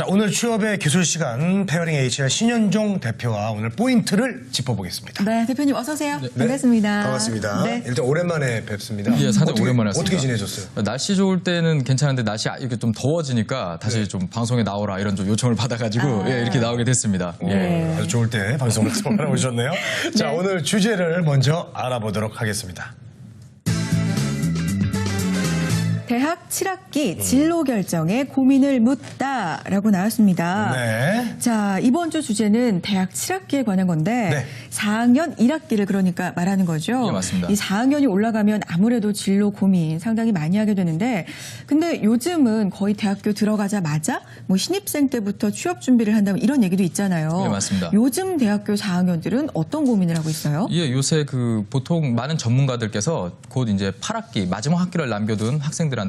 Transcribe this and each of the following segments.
자, 오늘 취업의 기술 시간 페어링 HR 신현종 대표와 오늘 포인트를 짚어보겠습니다. 네, 대표님 어서 오세요. 반갑습니다. 반갑습니다. 네. 일단 오랜만에 뵙습니다. 예, 상당히 오랜만에 왔습니다. 어떻게 지내셨어요? 날씨 좋을 때는 괜찮은데 날씨 이렇게 좀 더워지니까 다시 좀 방송에 나오라 이런 좀 요청을 받아가지고 예, 이렇게 나오게 됐습니다. 예. 아주 좋을 때 방송을 하러 오셨네요. 자, 오늘 주제를 먼저 알아보도록 하겠습니다. 대학 7학기 진로 결정에 고민을 묻다라고 나왔습니다. 네. 자, 이번 주 주제는 대학 7학기에 관한 건데 네. 4학년 1학기를 그러니까 말하는 거죠. 예, 맞습니다. 이 4학년이 올라가면 아무래도 진로 고민 상당히 많이 하게 되는데 근데 요즘은 거의 대학교 들어가자마자 뭐 신입생 때부터 취업 준비를 한다면 이런 얘기도 있잖아요. 예, 맞습니다. 요즘 대학교 4학년들은 어떤 고민을 하고 있어요? 예, 요새 그 보통 많은 전문가들께서 곧 이제 8학기 마지막 학기를 남겨둔 학생들한테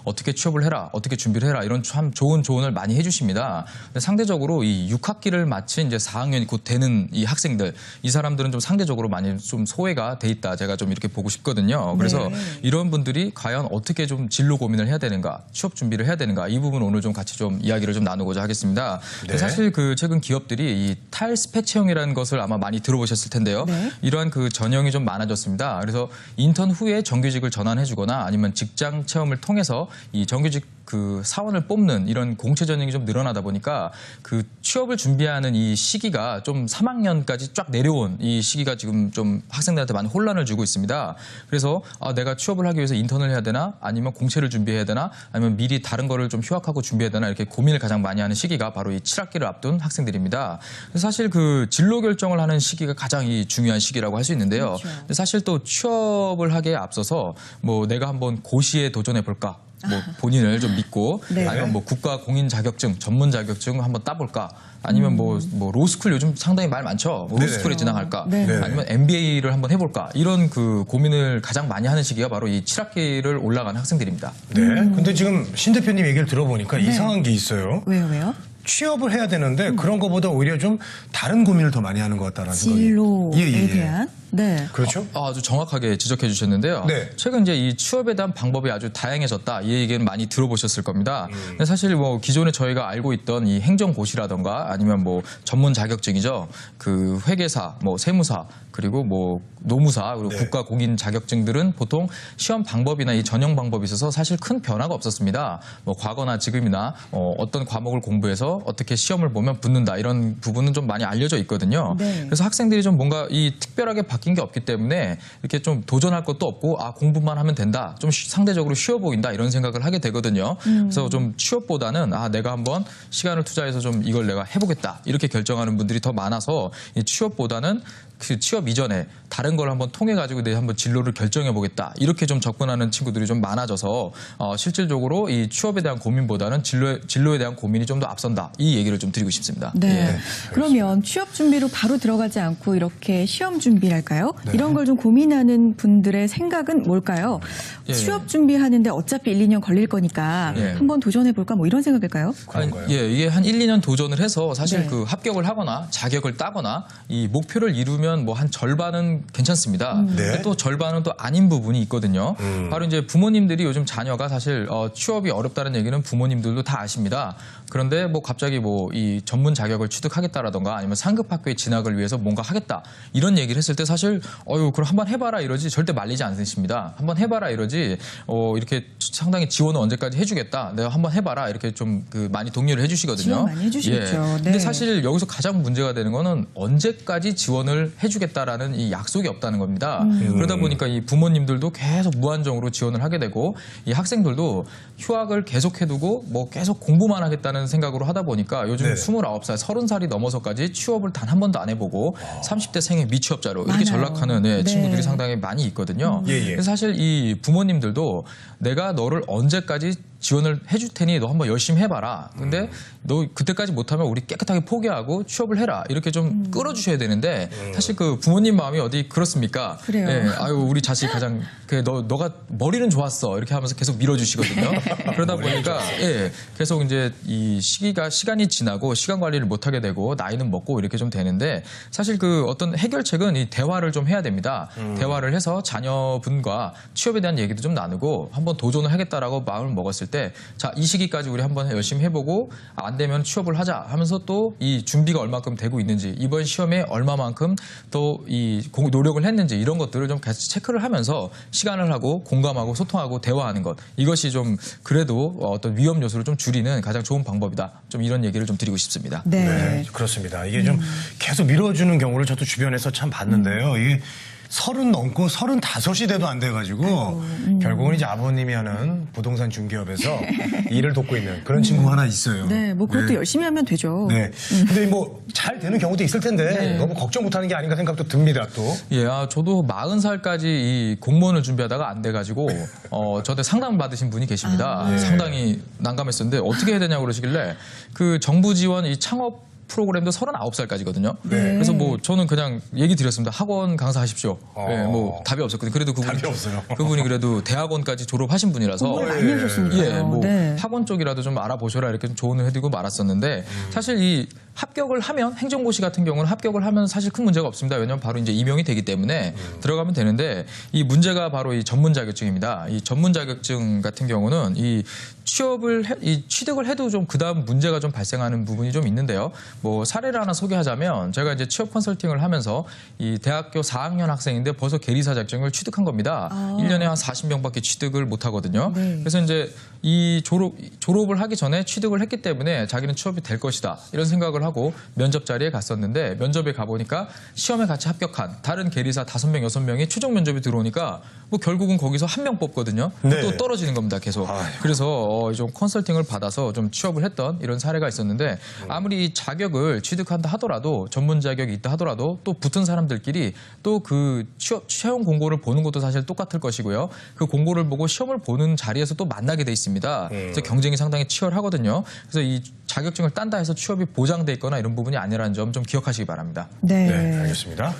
어떻게 취업을 해라, 어떻게 준비를 해라 이런 참 좋은 조언을 많이 해주십니다. 근데 상대적으로 이 6학기를 마친 이제 4학년이 곧 되는 이 학생들, 이 사람들은 좀 상대적으로 많이 좀 소외가 돼 있다. 제가 좀 이렇게 보고 싶거든요. 그래서 네. 이런 분들이 과연 어떻게 좀 진로 고민을 해야 되는가, 취업 준비를 해야 되는가 이 부분 오늘 좀 같이 좀 이야기를 좀 나누고자 하겠습니다. 네. 사실 그 최근 기업들이 이 탈스페 채용이라는 것을 아마 많이 들어보셨을 텐데요. 네. 이러한 그 전형이 좀 많아졌습니다. 그래서 인턴 후에 정규직을 전환해주거나 아니면 직장 체험을 통해서 이 정규직 그 사원을 뽑는 이런 공채 전형이 좀 늘어나다 보니까 그 취업을 준비하는 이 시기가 좀 3학년까지 쫙 내려온 이 시기가 지금 좀 학생들한테 많은 혼란을 주고 있습니다. 그래서 내가 취업을 하기 위해서 인턴을 해야 되나 아니면 공채를 준비해야 되나 아니면 미리 다른 거를 좀 휴학하고 준비해야 되나 이렇게 고민을 가장 많이 하는 시기가 바로 이 7학기를 앞둔 학생들입니다. 그래서 사실 그 진로 결정을 하는 시기가 가장 이 중요한 시기라고 할 수 있는데요. 그렇죠. 근데 사실 또 취업을 하기에 앞서서 뭐 내가 한번 고시에 도전해 볼까? 뭐 본인을 좀 믿고 네. 아니면 뭐 국가 공인 자격증, 전문 자격증 한번 따볼까? 아니면 뭐 로스쿨 요즘 상당히 말 많죠. 뭐 네네. 로스쿨에 진학할까? 네. 아니면 MBA를 한번 해볼까? 이런 그 고민을 가장 많이 하는 시기가 바로 이 7학기를 올라간 학생들입니다. 네. 근데 지금 신 대표님 얘기를 들어보니까 이상한 게 있어요. 왜요? 취업을 해야 되는데 그런 것보다 오히려 좀 다른 고민을 더 많이 하는 것 같다는 생각이. 진로에 대한? 네. 그렇죠? 아주 정확하게 지적해 주셨는데요. 네. 최근 이제 이 취업에 대한 방법이 아주 다양해졌다. 이 얘기는 많이 들어보셨을 겁니다. 근데 사실 뭐 기존에 저희가 알고 있던 이 행정고시라던가 아니면 뭐 전문 자격증이죠. 그 회계사, 뭐 세무사, 그리고 뭐 노무사, 그리고 네. 국가 공인 자격증들은 보통 시험 방법이나 이 전형 방법이 있어서 사실 큰 변화가 없었습니다. 뭐 과거나 지금이나 어떤 과목을 공부해서 어떻게 시험을 보면 붙는다 이런 부분은 좀 많이 알려져 있거든요. 네. 그래서 학생들이 좀 뭔가 이 특별하게 바뀐 게 없기 때문에 이렇게 좀 도전할 것도 없고 공부만 하면 된다. 좀 상대적으로 쉬워 보인다 이런 생각을 하게 되거든요. 그래서 좀 취업보다는 내가 한번 시간을 투자해서 좀 이걸 내가 해보겠다 이렇게 결정하는 분들이 더 많아서 이 취업보다는 그 취업 이전에 다른 걸 한번 통해 가지고 내가 한번 진로를 결정해 보겠다 이렇게 좀 접근하는 친구들이 좀 많아져서 실질적으로 이 취업에 대한 고민보다는 진로에 대한 고민이 좀 더 앞선다 이 얘기를 좀 드리고 싶습니다. 네. 예. 그러면 취업 준비로 바로 들어가지 않고 이렇게 시험 준비랄까요? 네. 이런 걸 좀 고민하는 분들의 생각은 뭘까요? 예. 취업 준비하는데 어차피 1, 2년 걸릴 거니까 예. 한번 도전해볼까 뭐 이런 생각일까요? 그런가요? 예, 이게 한 1, 2년 도전을 해서 사실 네. 그 합격을 하거나 자격을 따거나 이 목표를 이루면 뭐 한 절반은 괜찮습니다. 네. 근데 또 절반은 또 아닌 부분이 있거든요. 바로 이제 부모님들이 요즘 자녀가 사실 취업이 어렵다는 얘기는 부모님들도 다 아십니다. 그런데 뭐 갑자기 뭐 이 전문 자격을 취득하겠다라던가 아니면 상급 학교에 진학을 위해서 뭔가 하겠다 이런 얘기를 했을 때 사실 그럼 한번 해봐라 이러지 절대 말리지 않으십니다. 한번 해봐라 이러지 이렇게 상당히 지원을 언제까지 해주겠다. 내가 한번 해봐라 이렇게 좀 그 많이 독려를 해주시거든요. 지원 많이 해주시죠. 예. 네. 근데 사실 여기서 가장 문제가 되는 거는 언제까지 지원을 해주겠다라는 이 약속이 없다는 겁니다. 그러다 보니까 이 부모님들도 계속 무한정으로 지원을 하게 되고 이 학생들도 휴학을 계속 해두고 뭐 계속 공부만 하겠다는 생각으로 하다 보니까 요즘 네네. 29살, 30살이 넘어서까지 취업을 단 한 번도 안 해보고 30대 생애 미취업자로 이렇게 많아요. 전락하는 네. 친구들이 상당히 많이 있거든요. 예, 예. 그래서 사실 이 부모님들도 내가 너를 언제까지 지원을 해줄 테니 너 한번 열심히 해봐라. 근데 너 그때까지 못하면 우리 깨끗하게 포기하고 취업을 해라. 이렇게 좀 끌어주셔야 되는데 사실 그 부모님 마음이 어디 그렇습니까? 그래요. 예, 아유 우리 자식 가장 너가 머리는 좋았어 이렇게 하면서 계속 밀어주시거든요. 그러다 보니까 계속 이제 이 시간이 지나고 시간 관리를 못하게 되고 나이는 먹고 이렇게 좀 되는데 사실 그 어떤 해결책은 이 대화를 좀 해야 됩니다. 대화를 해서 자녀분과 취업에 대한 얘기도 좀 나누고 한번 도전을 하겠다라고 마음을 먹었을 때 자, 이 시기까지 우리 한번 열심히 해보고 안 안 되면 취업을 하자 하면서 또 이 준비가 얼마큼 되고 있는지 이번 시험에 얼마만큼 또 이 노력을 했는지 이런 것들을 좀 같이 체크를 하면서 시간을 하고 공감하고 소통하고 대화하는 것 이것이 좀 그래도 어떤 위험 요소를 좀 줄이는 가장 좋은 방법이다. 좀 이런 얘기를 좀 드리고 싶습니다. 네. 네, 그렇습니다. 이게 좀 계속 미뤄주는 경우를 저도 주변에서 참 봤는데요. 이게 30 넘고 35이 돼도 안 돼가지고 결국은 이제 아버님이 하는 부동산 중개업에서 일을 돕고 있는 그런 친구가 하나 있어요. 네, 뭐 그것도 열심히 하면 되죠. 네. 근데 뭐 잘 되는 경우도 있을 텐데 너무 걱정 못하는 게 아닌가 생각도 듭니다. 또. 예, 저도 40살까지 이 공무원을 준비하다가 안 돼가지고 저한테 상담 받으신 분이 계십니다. 상당히 난감했었는데 어떻게 해야 되냐고 그러시길래 그 정부 지원 이 창업 프로그램도 39살까지거든요. 그래서 뭐 저는 그냥 얘기 드렸습니다. 학원 강사하십시오. 예, 뭐 답이 없었거든요. 그래도 그분이 답이 없어요. 그분이 그래도 대학원까지 졸업하신 분이라서 공부를 많이 하셨으니까요. 예, 뭐 네. 학원 쪽이라도 좀 알아보셔라 이렇게 좀 조언을 해드리고 말았었는데 사실 이 합격을 하면 행정고시 같은 경우는 합격을 하면 사실 큰 문제가 없습니다. 왜냐하면 바로 이제 임용이 되기 때문에 들어가면 되는데 이 문제가 바로 이 전문 자격증입니다. 이 전문 자격증 같은 경우는 이 취득을 해도 좀 그다음 문제가 좀 발생하는 부분이 좀 있는데요. 뭐 사례를 하나 소개하자면 제가 이제 취업 컨설팅을 하면서 이 대학교 4학년 학생인데 벌써 계리사 자격증을 취득한 겁니다. 1년에 한 40명밖에 취득을 못 하거든요. 네. 그래서 이제 이 졸업을 하기 전에 취득을 했기 때문에 자기는 취업이 될 것이다. 이런 생각을 하고 면접 자리에 갔었는데 면접에 가보니까 시험에 같이 합격한 다른 계리사 5명, 6명이 최종 면접이 들어오니까 뭐 결국은 거기서 한 명 뽑거든요. 네. 또 떨어지는 겁니다. 계속. 그래서 좀 컨설팅을 받아서 좀 취업을 했던 이런 사례가 있었는데 아무리 자격을 취득한다 하더라도 전문 자격이 있다 하더라도 또 붙은 사람들끼리 또 그 채용 공고를 보는 것도 사실 똑같을 것이고요. 그 공고를 보고 시험을 보는 자리에서 또 만나게 돼 있습니다. 그래서 경쟁이 상당히 치열하거든요. 그래서 이 자격증을 딴다 해서 취업이 보장돼 있거나 이런 부분이 아니라는 점 좀 기억하시기 바랍니다. 네. 네, 알겠습니다.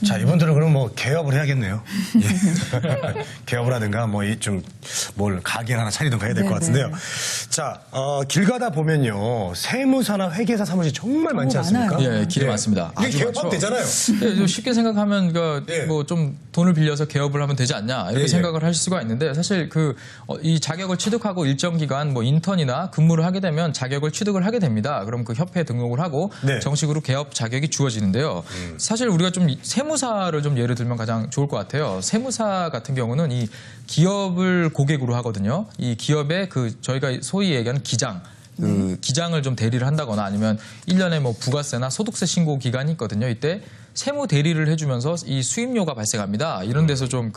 자, 이분들은 그럼 뭐 개업을 해야겠네요. 예. 개업을 하든가 뭐 좀 뭘 가게 하나 차리든가 해야 될 것 네네. 같은데요. 자, 길 가다 보면요. 세무사나 회계사 사무실 정말 많지 않습니까? 많아요. 예, 길이 많습니다. 이게 아주 개업하면 많죠. 되잖아요. 예, 좀 쉽게 생각하면 예. 뭐 좀 돈을 빌려서 개업을 하면 되지 않냐 이렇게 예, 예. 생각을 할 수가 있는데 사실 이 자격을 취득하고 일정 기간 뭐 인턴이나 근무를 하게 되면 자격을 취득을 하게 됩니다. 그럼 그 협회에 등록을 하고 네. 정식으로 개업 자격이 주어지는데요. 사실 우리가 좀 세무사를 좀 예를 들면 가장 좋을 것 같아요. 세무사 같은 경우는 이 기업을 고객으로 하거든요. 이 기업의 저희가 소위 얘기하는 기장. 기장을 좀 대리를 한다거나 아니면 1년에 뭐 부가세나 소득세 신고 기간이 있거든요. 이때 세무 대리를 해주면서 이 수임료가 발생합니다. 이런 데서 좀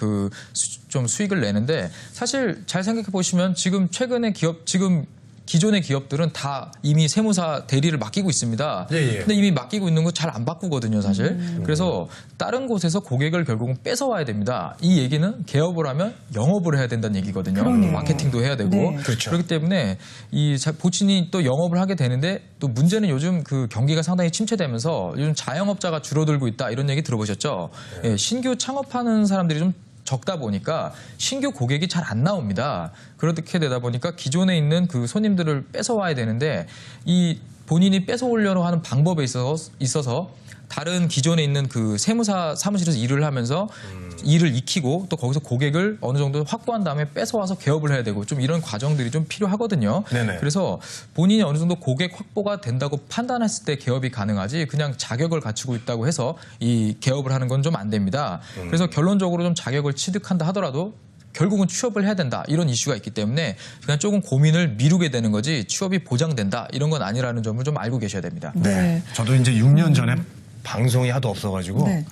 좀 수익을 내는데 사실 잘 생각해 보시면 지금 최근에 기존의 기업들은 다 이미 세무사 대리를 맡기고 있습니다. 예, 예. 근데 이미 맡기고 있는 거 잘 안 바꾸거든요, 사실. 그래서 다른 곳에서 고객을 결국은 뺏어와야 됩니다. 이 얘기는 개업을 하면 영업을 해야 된다는 얘기거든요. 그러네요. 마케팅도 해야 되고. 네. 그렇죠. 그렇기 때문에 이 보친이 또 영업을 하게 되는데 또 문제는 요즘 그 경기가 상당히 침체되면서 요즘 자영업자가 줄어들고 있다 이런 얘기 들어보셨죠? 예, 신규 창업하는 사람들이 좀 적다 보니까 신규 고객이 잘 안 나옵니다. 그렇게 되다 보니까 기존에 있는 그 손님들을 뺏어와야 되는데 이 본인이 뺏어오려고 하는 방법에 있어서 다른 기존에 있는 그 세무사 사무실에서 일을 하면서 일을 익히고 또 거기서 고객을 어느 정도 확보한 다음에 뺏어와서 개업을 해야 되고 좀 이런 과정들이 좀 필요하거든요. 네네. 그래서 본인이 어느 정도 고객 확보가 된다고 판단했을 때 개업이 가능하지 그냥 자격을 갖추고 있다고 해서 이 개업을 하는 건 좀 안 됩니다. 그래서 결론적으로 좀 자격을 취득한다 하더라도 결국은 취업을 해야 된다 이런 이슈가 있기 때문에 그냥 조금 고민을 미루게 되는 거지 취업이 보장된다 이런 건 아니라는 점을 좀 알고 계셔야 됩니다. 네. 저도 이제 6년 전에 방송이 하도 없어가지고 네.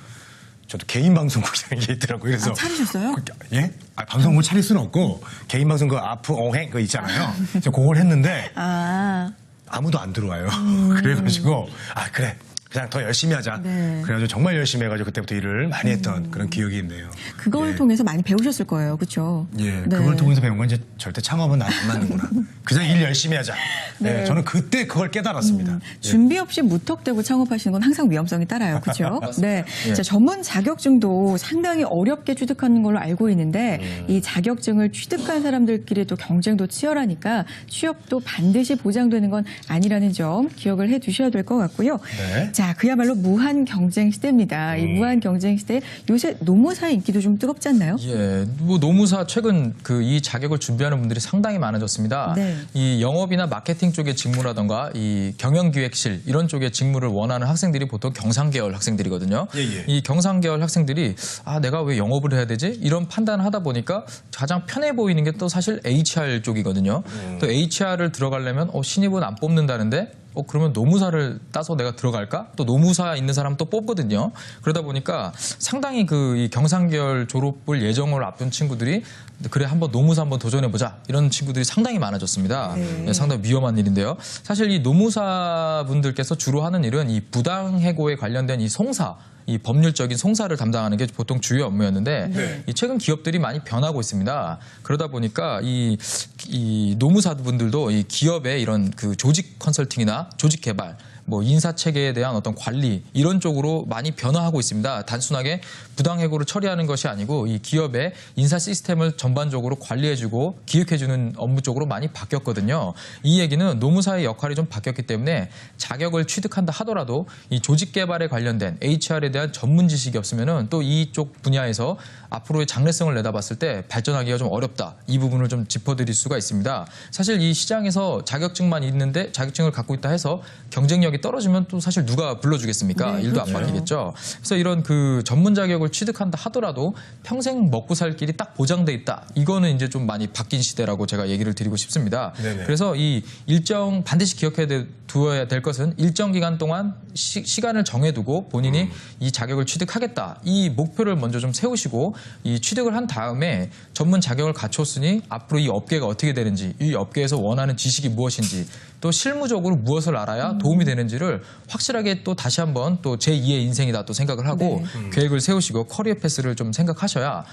저도 개인 방송국이라는 게 있더라고요. 그래서 차리셨어요? 예? 방송국 차릴 수는 없고 개인 방송 그 아프 어행 그거 있잖아요. 그래서 그걸 했는데 아무도 안 들어와요. 그래가지고 그래. 그냥 더 열심히 하자. 네. 그래가지고 정말 열심히 해가지고 그때부터 일을 많이 했던 그런 기억이 있네요. 그걸 예. 통해서 많이 배우셨을 거예요. 그렇죠? 예, 네. 그걸 통해서 배운 건 이제 절대 창업은 안 맞는구나. 그냥 일 열심히 하자. 네. 저는 그때 그걸 깨달았습니다. 준비 없이 무턱대고 창업하시는 건 항상 위험성이 따라요. 그렇죠? 네. 자, 전문 자격증도 상당히 어렵게 취득하는 걸로 알고 있는데 이 자격증을 취득한 사람들끼리 또 경쟁도 치열하니까 취업도 반드시 보장되는 건 아니라는 점 기억을 해 두셔야 될 것 같고요. 네. 자, 자, 그야말로 무한 경쟁 시대입니다. 이 무한 경쟁 시대에 요새 노무사의 인기도 좀 뜨겁지 않나요? 예, 뭐 노무사 최근 이 자격을 준비하는 분들이 상당히 많아졌습니다. 네. 이 영업이나 마케팅 쪽의 직무라던가 이 경영기획실 이런 쪽의 직무를 원하는 학생들이 보통 경상계열 학생들이거든요. 이 경상계열 학생들이 내가 왜 영업을 해야 되지? 이런 판단을 하다 보니까 가장 편해 보이는 게 또 사실 HR 쪽이거든요. 또 HR을 들어가려면 신입은 안 뽑는다는데 그러면 노무사를 따서 내가 들어갈까? 또 노무사 있는 사람 또 뽑거든요. 그러다 보니까 상당히 이 경상계열 졸업을 예정을 앞둔 친구들이 그래 한번 노무사 한번 도전해보자 이런 친구들이 상당히 많아졌습니다. 네, 상당히 위험한 일인데요. 사실 이 노무사 분들께서 주로 하는 일은 이 부당해고에 관련된 이 송사 이 법률적인 송사를 담당하는 게 보통 주요 업무였는데 이 최근 기업들이 많이 변하고 있습니다. 그러다 보니까 이 노무사분들도 이 기업의 이런 조직 컨설팅이나 조직 개발 뭐 인사 체계에 대한 어떤 관리 이런 쪽으로 많이 변화하고 있습니다. 단순하게 부당해고를 처리하는 것이 아니고 이 기업의 인사 시스템을 전반적으로 관리해주고 기획해주는 업무 쪽으로 많이 바뀌었거든요. 이 얘기는 노무사의 역할이 좀 바뀌었기 때문에 자격을 취득한다 하더라도 이 조직 개발에 관련된 HR에 대한 전문 지식이 없으면은 또 이쪽 분야에서 앞으로의 장래성을 내다봤을 때 발전하기가 좀 어렵다. 이 부분을 좀 짚어드릴 수가 있습니다. 사실 이 시장에서 자격증만 있는데 자격증을 갖고 있다 해서 경쟁력이 떨어지면 또 사실 누가 불러주겠습니까? 네, 일도 그렇죠. 안 바뀌겠죠. 그래서 이런 전문 자격을 취득한다 하더라도 평생 먹고 살 길이 딱 보장돼 있다. 이거는 이제 좀 많이 바뀐 시대라고 제가 얘기를 드리고 싶습니다. 네네. 그래서 이 반드시 기억해 두어야 될 것은 일정 기간 동안 시간을 정해두고 본인이 이 자격을 취득하겠다. 이 목표를 먼저 좀 세우시고 이 취득을 한 다음에 전문 자격을 갖췄으니 앞으로 이 업계가 어떻게 되는지 이 업계에서 원하는 지식이 무엇인지 또 실무적으로 무엇을 알아야 도움이 되는지를 확실하게 또 다시 한번 또 제2의 인생이다 또 생각을 하고 계획을 세우시고 커리어 패스를 좀 생각하셔야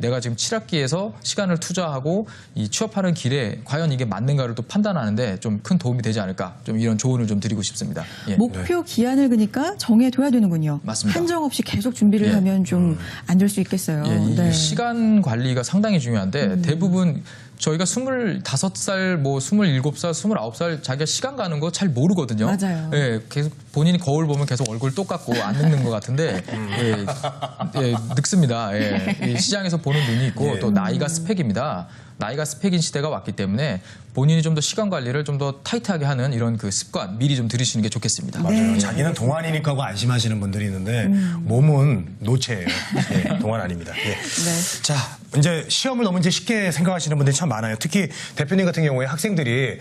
내가 지금 7학기에서 시간을 투자하고 이 취업하는 길에 과연 이게 맞는가를 또 판단하는데 좀 큰 도움이 되지 않을까 좀 이런 조언을 좀 드리고 싶습니다. 예. 목표 기한을 그러니까 정해둬야 되는군요. 맞습니다. 한정 없이 계속 준비를 예. 하면 좀 안 될 수 있겠어요. 이 시간 관리가 상당히 중요한데 대부분 저희가 25살, 27살, 29살 자기가 시간 가는 거 잘 모르거든요. 맞아요. 예, 계속 본인이 거울 보면 계속 얼굴 똑같고 안 늙는 것 같은데 늙습니다. 예. 이 시장에서 보는 눈이 있고 또 나이가 스펙입니다. 나이가 스펙인 시대가 왔기 때문에 본인이 좀 더 시간 관리를 좀 더 타이트하게 하는 이런 습관 미리 좀 들이시는 게 좋겠습니다. 맞아요. 자기는 동안이니까 하고 안심하시는 분들이 있는데 몸은 노체예요. 동안 아닙니다. 자, 이제 시험을 너무 이제 쉽게 생각하시는 분들이 참 많아요. 특히 대표님 같은 경우에 학생들이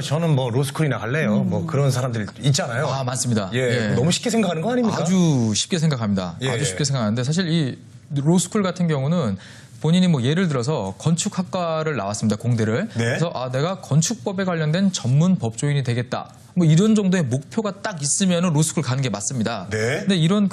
저는 뭐 로스쿨이나 갈래요. 뭐 그런 사람들 있잖아요. 많습니다. 너무 쉽게 생각하는 거 아닙니까? 아주 쉽게 생각합니다. 아주 쉽게 생각하는데 사실 이 로스쿨 같은 경우는 본인이 예를 들어서 건축학과를 나왔습니다. 공대를. 그래서 내가 건축법에 관련된 전문 법조인이 되겠다. 이런 정도의 목표가 딱 있으면 로스쿨 가는 게 맞습니다. 근데 이런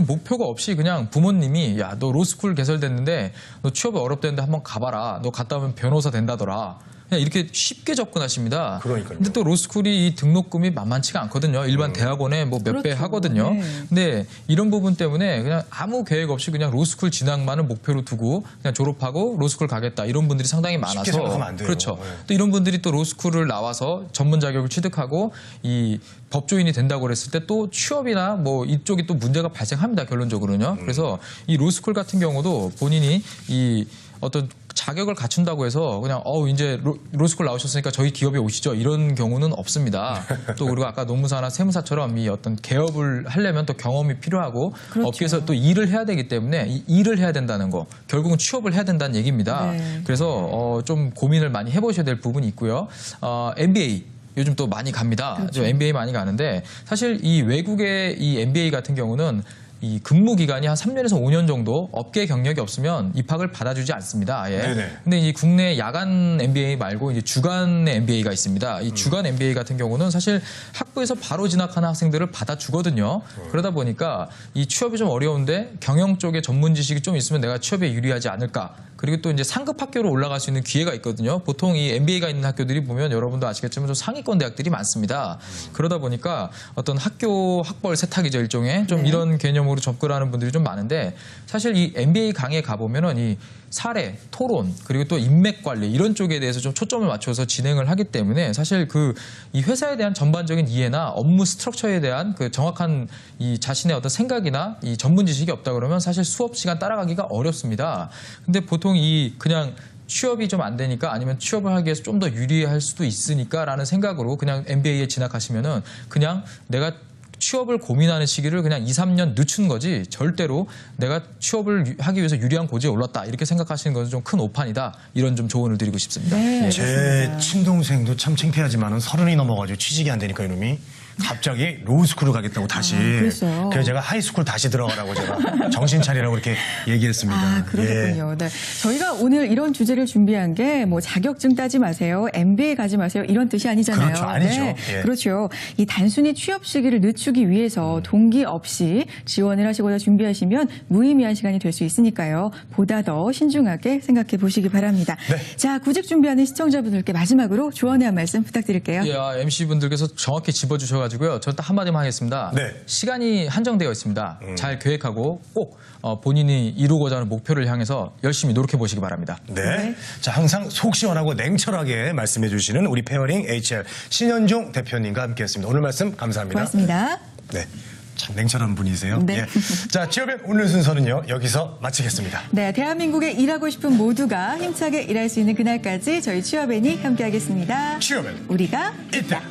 목표가 없이 그냥 부모님이 너 로스쿨 개설됐는데 너 취업이 어렵다는데 한번 가봐라. 너 갔다 오면 변호사 된다더라. 그냥 이렇게 쉽게 접근하십니다. 그러니까요. 근데 또 로스쿨이 이 등록금이 만만치가 않거든요. 일반 대학원에 몇 배 하거든요. 근데 이런 부분 때문에 그냥 아무 계획 없이 그냥 로스쿨 진학만을 목표로 두고 그냥 졸업하고 로스쿨 가겠다. 이런 분들이 상당히 많아서. 쉽게 생각하면 안 돼요. 그렇죠. 또 이런 분들이 또 로스쿨을 나와서 전문 자격을 취득하고 이 법조인이 된다고 그랬을 때 또 취업이나 이쪽이 또 문제가 발생합니다. 결론적으로는요. 그래서 이 로스쿨 같은 경우도 본인이 이 어떤 자격을 갖춘다고 해서 그냥 이제 로스쿨 나오셨으니까 저희 기업에 오시죠 이런 경우는 없습니다. 또 그리고 아까 노무사나 세무사처럼 이 어떤 개업을 하려면 또 경험이 필요하고 업계에서 또 일을 해야 되기 때문에 이 일을 해야 된다는 거 결국은 취업을 해야 된다는 얘기입니다. 그래서 좀 고민을 많이 해보셔야 될 부분이 있고요. MBA 요즘 또 많이 갑니다. 저 MBA 많이 가는데 사실 이 외국의 이 MBA 같은 경우는 이 근무 기간이 한 3년에서 5년 정도 업계 경력이 없으면 입학을 받아주지 않습니다. 아예. 근데 이 국내 야간 MBA 말고 이제 주간의 MBA가 있습니다. 이 주간 MBA 같은 경우는 사실 학부에서 바로 진학하는 학생들을 받아주거든요. 그러다 보니까 이 취업이 좀 어려운데 경영 쪽에 전문 지식이 좀 있으면 내가 취업에 유리하지 않을까. 그리고 또 이제 상급 학교로 올라갈 수 있는 기회가 있거든요. 보통 이 MBA가 있는 학교들이 보면 여러분도 아시겠지만 좀 상위권 대학들이 많습니다. 그러다 보니까 어떤 학교 학벌 세탁이죠 일종의 좀 이런 개념으로 제목으로 접근하는 분들이 좀 많은데 사실 이 MBA 강의에 가보면은 이 사례, 토론, 그리고 또 인맥 관리 이런 쪽에 대해서 좀 초점을 맞춰서 진행을 하기 때문에 사실 이 회사에 대한 전반적인 이해나 업무 스트럭처에 대한 그 정확한 이 자신의 어떤 생각이나 이 전문 지식이 없다 그러면 사실 수업 시간 따라가기가 어렵습니다. 근데 보통 그냥 취업이 좀 안 되니까 아니면 취업을 하기 위해서 좀 더 유리할 수도 있으니까라는 생각으로 그냥 MBA에 진학하시면은 그냥 내가 취업을 고민하는 시기를 그냥 2, 3년 늦춘 거지 절대로 내가 취업을 하기 위해서 유리한 고지에 올랐다 이렇게 생각하시는 것은 좀 큰 오판이다 이런 좀 조언을 드리고 싶습니다. 네, 예. 제 알겠습니다. 친동생도 참 창피하지만은 30이 넘어가지고 취직이 안 되니까 이놈이 갑자기 로우스쿨을 가겠다고 다시. 그랬어요? 그래서 제가 하이스쿨 다시 들어가라고 제가 정신 차리라고 이렇게 얘기했습니다. 아, 그러셨군요. 네. 저희가 오늘 이런 주제를 준비한 게 뭐 자격증 따지 마세요, MBA 가지 마세요 이런 뜻이 아니잖아요. 그렇죠. 아니죠. 네. 예. 그렇죠. 이 단순히 취업 시기를 늦추기 위해서 동기 없이 지원을 하시거나 준비하시면 무의미한 시간이 될 수 있으니까요. 보다 더 신중하게 생각해 보시기 바랍니다. 네. 자, 구직 준비하는 시청자분들께 마지막으로 조언의 한 말씀 부탁드릴게요. 예, MC분들께서 정확히 짚어주셔가지고요. 저는 딱 한마디만 하겠습니다. 네. 시간이 한정되어 있습니다. 잘 계획하고 꼭 본인이 이루고자 하는 목표를 향해서 열심히 노력해 보시기 바랍니다. 네. 자, 항상 속 시원하고 냉철하게 말씀해 주시는 우리 페어링 HR 신현종 대표님과 함께 했습니다. 오늘 말씀 감사합니다. 고맙습니다. 네. 참 냉철한 분이세요. 네. 예. 자, 취업의 오늘 순서는요, 여기서 마치겠습니다. 네, 대한민국에 일하고 싶은 모두가 힘차게 일할 수 있는 그날까지 저희 취업앤이 함께하겠습니다. 취업엔 우리가 있다.